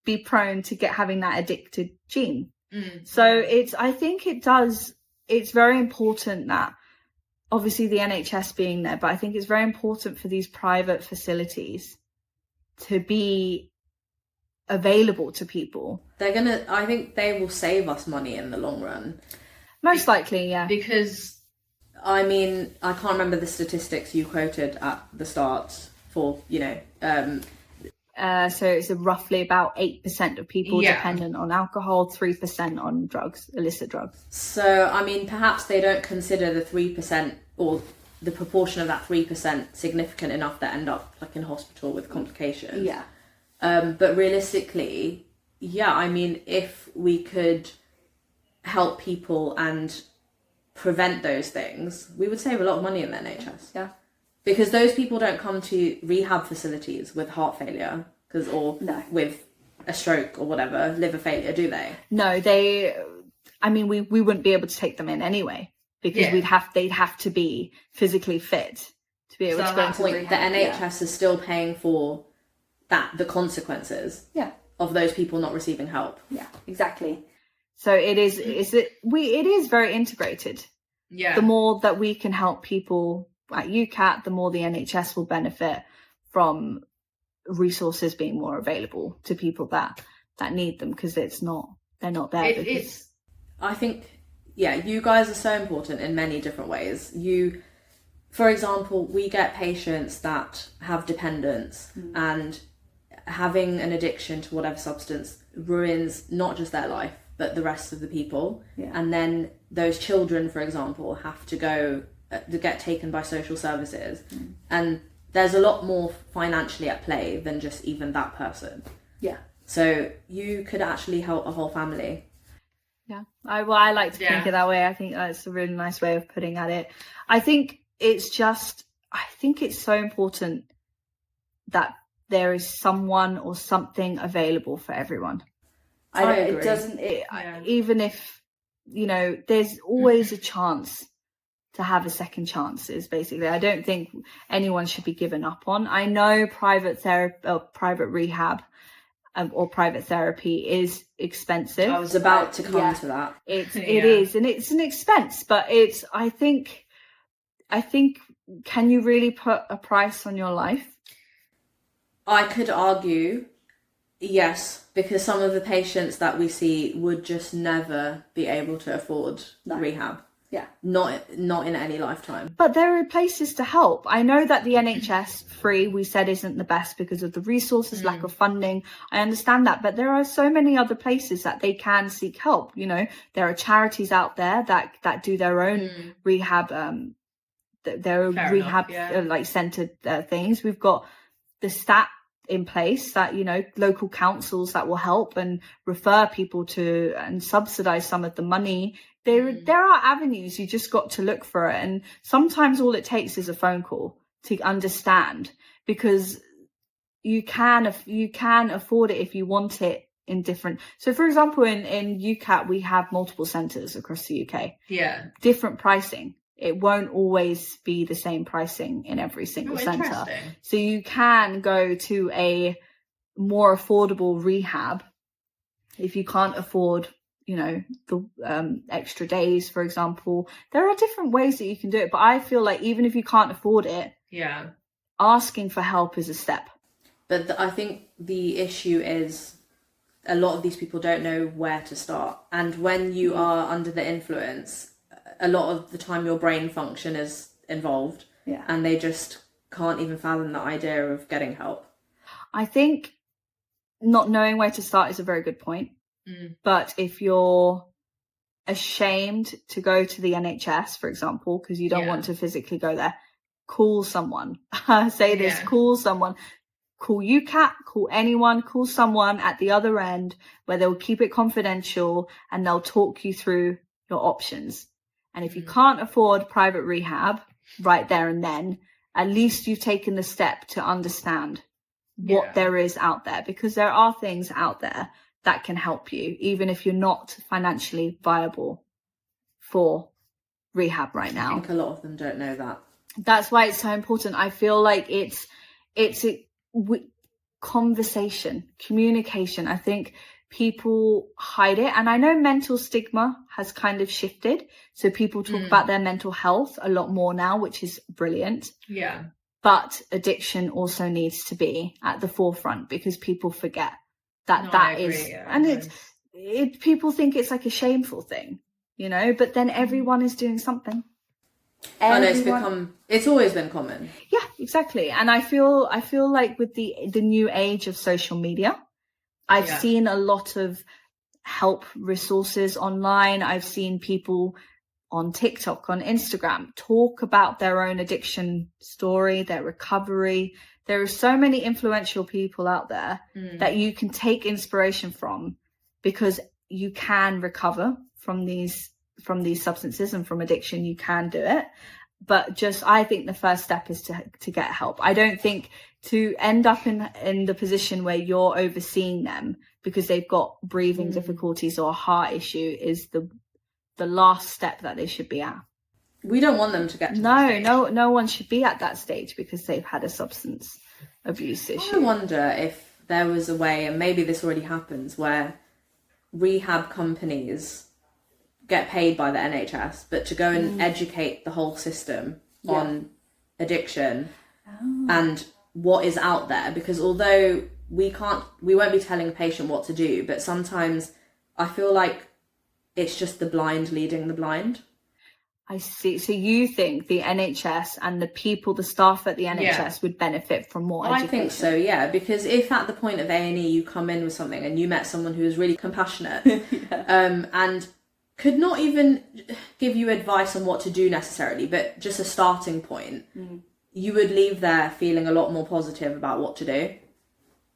be prone to having that addicted gene. So I think it's very important that, obviously the NHS being there, but I think it's very important for these private facilities to be available to people. I think they will save us money in the long run. Most likely, yeah. Because, I mean, I can't remember the statistics you quoted at the start for, so it's roughly about 8% of people dependent on alcohol, 3% on drugs, illicit drugs. So, I mean, perhaps they don't consider the 3% or the proportion of that 3% significant enough that end up like in hospital with complications. Yeah. But realistically, yeah, I mean, if we could help people and prevent those things, we would save a lot of money in the NHS. Yeah. Because those people don't come to rehab facilities with heart failure with a stroke or whatever, liver failure, do they? No, we wouldn't be able to take them in anyway, because they'd have to be physically fit to be able to go into rehab. The NHS is still paying for the consequences of those people not receiving help. Yeah, exactly. So it is very integrated. Yeah. The more that we can help people at UCAT, the more the NHS will benefit from resources being more available to people that need them, because they're not there. I think, you guys are so important in many different ways. For example, we get patients that have dependence, and having an addiction to whatever substance ruins not just their life, but the rest of the people. Yeah. And then those children, for example, have to go to get taken by social services. And there's a lot more financially at play than just even that person. Yeah. So you could actually help a whole family. Yeah. I like to think it that way. I think that's a really nice way of putting at it. I think it's so important that there is someone or something available for everyone. I agree. Even if, there's always a chance to have a second chance, is basically, I don't think anyone should be given up on. I know private rehab or private therapy is expensive. I was about to come to that. It is, and it's an expense, but I think, can you really put a price on your life? I could argue, yes, because some of the patients that we see would just never be able to afford rehab. Yeah. Not in any lifetime. But there are places to help. I know that the NHS free, we said, isn't the best because of the resources, lack of funding. I understand that, but there are so many other places that they can seek help. There are charities out there that do their own rehab, centered things. We've got the stat in place that, local councils that will help and refer people to and subsidize some of the money. There are avenues. You just got to look for it. And sometimes all it takes is a phone call to understand, because you can afford it if you want it in different. So for example, in UCAT, we have multiple centers across the UK. Yeah. Different pricing. It won't always be the same pricing in every single center. So you can go to a more affordable rehab if you can't afford, the extra days, for example. There are different ways that you can do it, but I feel like even if you can't afford it, asking for help is a step. But I think the issue is a lot of these people don't know where to start. And when you are under the influence, a lot of the time your brain function is involved, and they just can't even fathom the idea of getting help. I think not knowing where to start is a very good point. But if you're ashamed to go to the NHS, for example, because you don't want to physically go there, call someone. Call someone. Call UCAT, call anyone, call someone at the other end where they'll keep it confidential and they'll talk you through your options. And if you can't afford private rehab right there and then, at least you've taken the step to understand what there is out there, because there are things out there that can help you, even if you're not financially viable for rehab right now. I think a lot of them don't know that. That's why it's so important. I feel like it's conversation, communication. I think people hide it, and I know mental stigma has kind of shifted, so people talk about their mental health a lot more now, which is brilliant. but addiction also needs to be at the forefront, because people forget that people think it's like a shameful thing, you know, but then everyone is doing something. It's always been common. Yeah, exactly. And I feel like with the new age of social media, I've seen a lot of help resources online. I've seen people on TikTok, on Instagram, talk about their own addiction story, their recovery. There are so many influential people out there that you can take inspiration from, because you can recover from these substances and from addiction. You can do it. But I think the first step is to get help. I don't think to end up in the position where you're overseeing them because they've got breathing difficulties or a heart issue is the last step that they should be at. We don't want them to get to that stage. No one should be at that stage because they've had a substance abuse issue. I wonder if there was a way, and maybe this already happens, where rehab companies get paid by the NHS, but to go and educate the whole system on addiction and what is out there. Because although we won't be telling a patient what to do, but sometimes I feel like it's just the blind leading the blind. I see. So you think the NHS and the staff at the NHS would benefit from more education? I think so, yeah. Because if at the point of A&E you come in with something and you met someone who is really compassionate and could not even give you advice on what to do necessarily, but just a starting point, you would leave there feeling a lot more positive about what to do.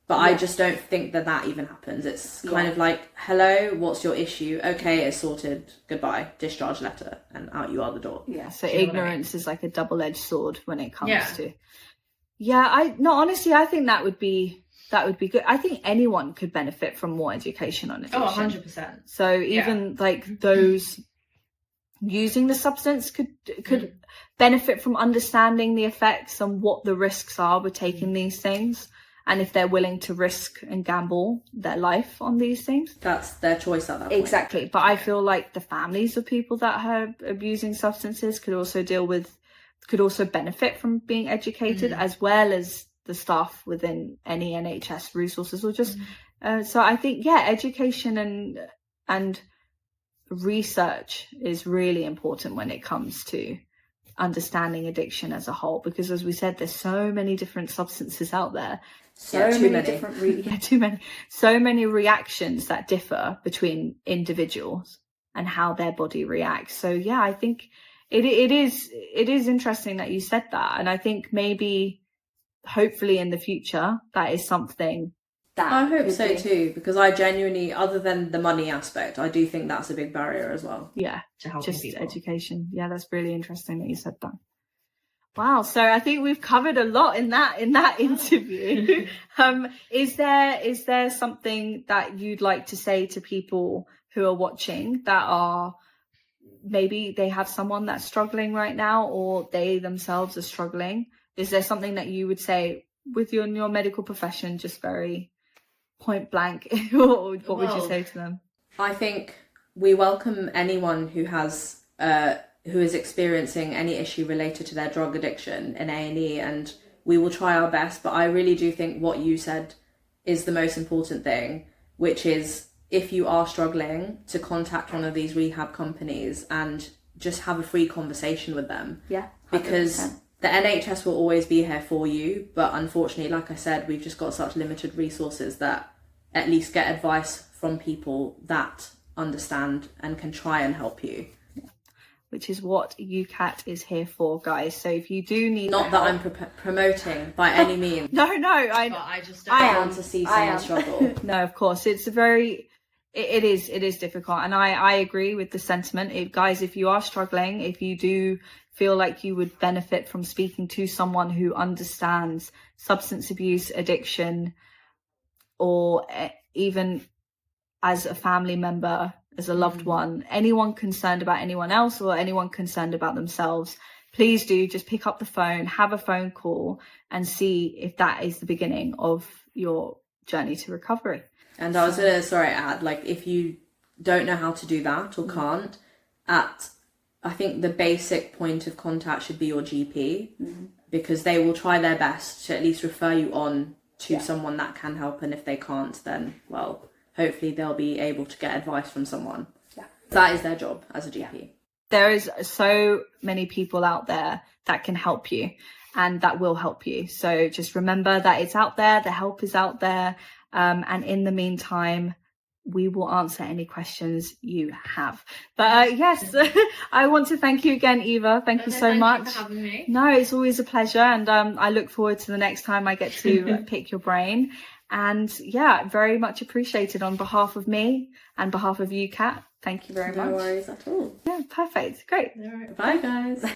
But I just don't think that even happens. It's kind of like, hello, what's your issue? Okay, it's sorted. Goodbye. Discharge letter. And out you are the door. Yeah, so ignorance is like a double-edged sword when it comes to... Yeah, honestly, I think that would be good. I think anyone could benefit from more education on addiction. Oh, 100%. So even like those using the substance could benefit from understanding the effects and what the risks are with taking these things. And if they're willing to risk and gamble their life on these things. That's their choice at that point. Exactly. But I feel like the families of people that are abusing substances could also benefit from being educated, as well as the staff within any NHS resources, or just so I think education and research is really important when it comes to understanding addiction as a whole, because as we said, there's so many different substances out there, so many reactions that differ between individuals and how their body reacts. So I think it is interesting that you said that, and I think maybe hopefully in the future that is something that I hope so too, because I genuinely, other than the money aspect, I do think that's a big barrier as well. To help just people. Education. Yeah, that's really interesting that you said that. Wow, so I think we've covered a lot in that interview. Is there something that you'd like to say to people who are watching that are maybe they have someone that's struggling right now, or they themselves are struggling? Is there something that you would say with your medical profession, just very point blank? What would you say to them? I think we welcome anyone who is experiencing any issue related to their drug addiction in A&E, and we will try our best. But I really do think what you said is the most important thing, which is if you are struggling, to contact one of these rehab companies and just have a free conversation with them. Yeah, 100%. Because the NHS will always be here for you, but unfortunately, like I said, we've just got such limited resources that at least get advice from people that understand and can try and help you. Which is what UCAT is here for, guys. So if you do need not that I'm promoting by any means. No, I just don't want to see someone struggle. No, of course, it is difficult, and I agree with the sentiment. Guys, if you are struggling, if you do feel like you would benefit from speaking to someone who understands substance abuse, addiction, or even as a family member, as a loved one, anyone concerned about anyone else or anyone concerned about themselves, please do just pick up the phone, have a phone call, and see if that is the beginning of your journey to recovery. And I was going to add, like, if you don't know how to do that or can't, I think the basic point of contact should be your GP, because they will try their best to at least refer you on to someone that can help, and if they can't, then, well, hopefully they'll be able to get advice from someone. Yeah. That is their job as a GP. There is so many people out there that can help you and that will help you. So just remember that it's out there, the help is out there. And in the meantime, we will answer any questions you have. But yes, I want to thank you again, Eva. Thank you so much. Thank you for having me. No, it's always a pleasure. And I look forward to the next time I get to pick your brain. And yeah, very much appreciated on behalf of me and behalf of you, Kat. Thank you very much. No worries at all. Yeah, perfect. Great. All right. Bye, guys.